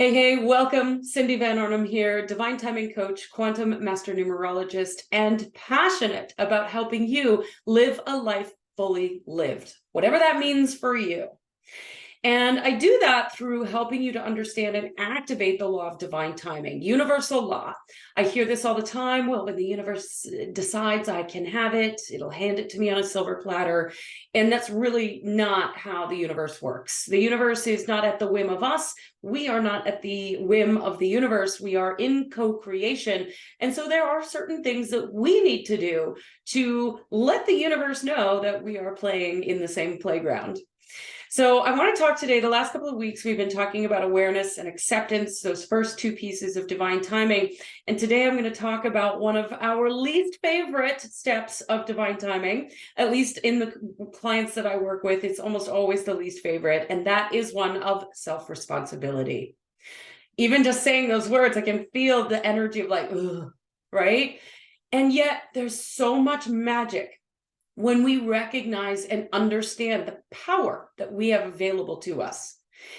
Hey, welcome. Cindy Van Arnam here, divine timing coach, quantum master numerologist, and passionate about helping you live a life fully lived, whatever that means for you. And I do that through helping you to understand and activate the law of divine timing, universal law. I hear this all the time. Well, when the universe decides I can have it, it'll hand it to me on a silver platter. And that's really not how the universe works. The universe is not at the whim of us. We are not at the whim of the universe. We are in co-creation. And so there are certain things that we need to do to let the universe know that we are playing in the same playground. So I want to talk today. The last couple of weeks, we've been talking about awareness and acceptance, those first two pieces of divine timing. And today I'm going to talk about one of our least favorite steps of divine timing, at least in the clients that I work with. It's almost always the least favorite. And that is one of self-responsibility. Even just saying those words, I can feel the energy of like, ugh, right? And yet there's so much magic when we recognize and understand the power that we have available to us.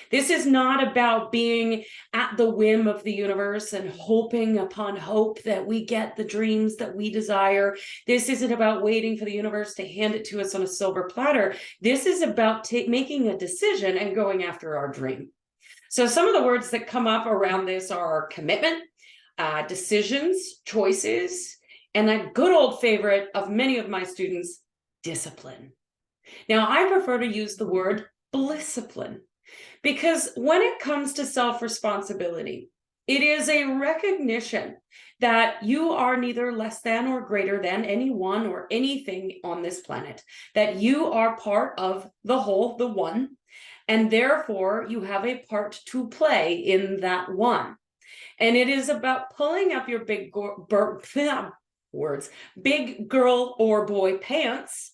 This is not about being at the whim of the universe and hoping upon hope that we get the dreams that we desire. This isn't about waiting for the universe to hand it to us on a silver platter. This is about making a decision and going after our dream. So some of the words that come up around this are commitment, decisions, choices, and that good old favorite of many of my students, discipline. Now, I prefer to use the word blisscipline because when it comes to self-responsibility, it is a recognition that you are neither less than or greater than anyone or anything on this planet, that you are part of the whole, the one, and therefore you have a part to play in that one. And it is about pulling up your big girl or boy pants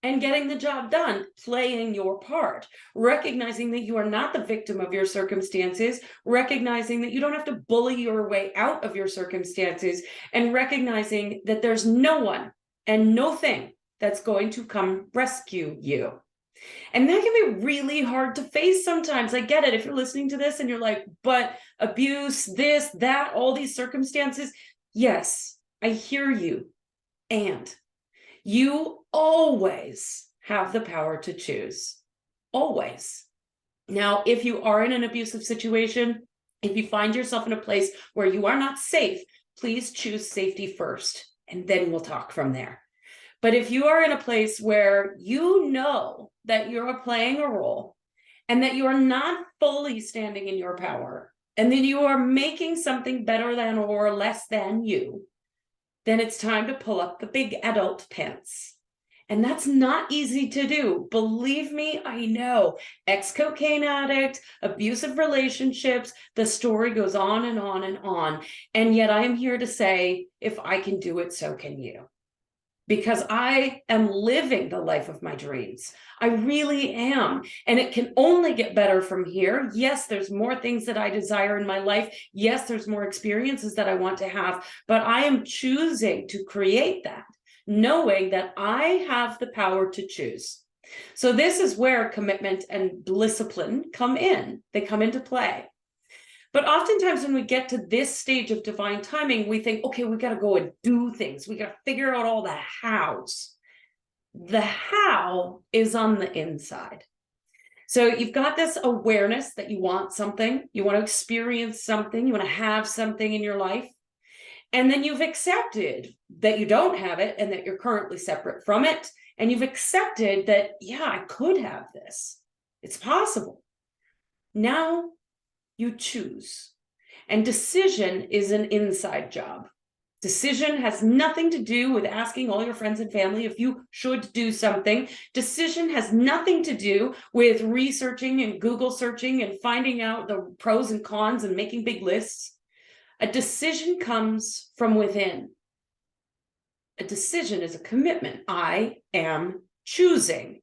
and getting the job done, playing your part, recognizing that you are not the victim of your circumstances, recognizing that you don't have to bully your way out of your circumstances, and recognizing that there's no one and no thing that's going to come rescue you. And that can be really hard to face sometimes. I get it. If you're listening to this and you're like, but abuse, this, that, all these circumstances, yes, I hear you. And you always have the power to choose. Always. Now, if you are in an abusive situation, if you find yourself in a place where you are not safe, please choose safety first, and then we'll talk from there. But if you are in a place where you know that you're playing a role and that you are not fully standing in your power, and that you are making something better than or less than you, then it's time to pull up the big adult pants. And that's not easy to do. Believe me, I know. Ex-cocaine addict, abusive relationships, the story goes on and on and on. And yet I am here to say, if I can do it, so can you. Because I am living the life of my dreams. I really am. And it can only get better from here. Yes, there's more things that I desire in my life. Yes, there's more experiences that I want to have, but I am choosing to create that, knowing that I have the power to choose. So this is where commitment and discipline come in. They come into play. But oftentimes when we get to this stage of divine timing, we think, okay, we got to go and do things. We got to figure out all the hows. The how is on the inside. So you've got this awareness that you want something, you want to experience something, you want to have something in your life. And then you've accepted that you don't have it and that you're currently separate from it. And you've accepted that, yeah, I could have this. It's possible. Now you choose. And decision is an inside job. Decision has nothing to do with asking all your friends and family if you should do something. Decision has nothing to do with researching and Google searching and finding out the pros and cons and making big lists. A decision comes from within. A decision is a commitment. I am choosing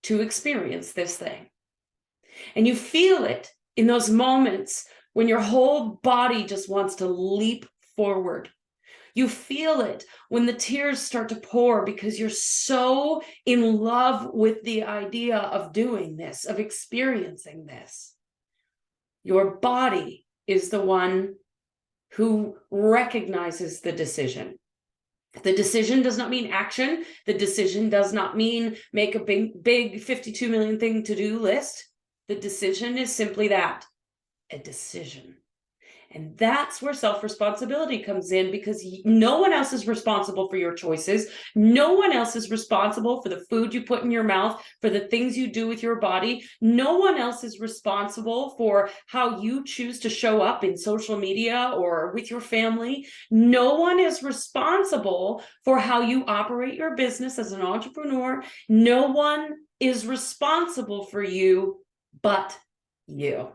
to experience this thing. And you feel it in those moments when your whole body just wants to leap forward. You feel it when the tears start to pour because you're so in love with the idea of doing this, of experiencing this. Your body is the one who recognizes the decision. The decision does not mean action. The decision does not mean make a big 52 million thing to-do list. The decision is simply that, a decision. And that's where self-responsibility comes in, because no one else is responsible for your choices. No one else is responsible for the food you put in your mouth, for the things you do with your body. No one else is responsible for how you choose to show up in social media or with your family. No one is responsible for how you operate your business as an entrepreneur. No one is responsible for you but you.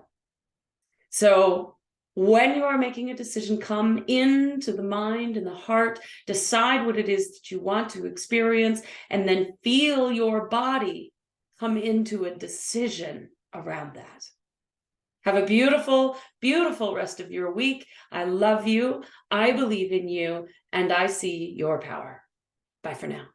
So when you are making a decision, come into the mind and the heart, decide what it is that you want to experience, and then feel your body come into a decision around that. Have a beautiful, beautiful rest of your week. I love you. I believe in you, and I see your power. Bye for now.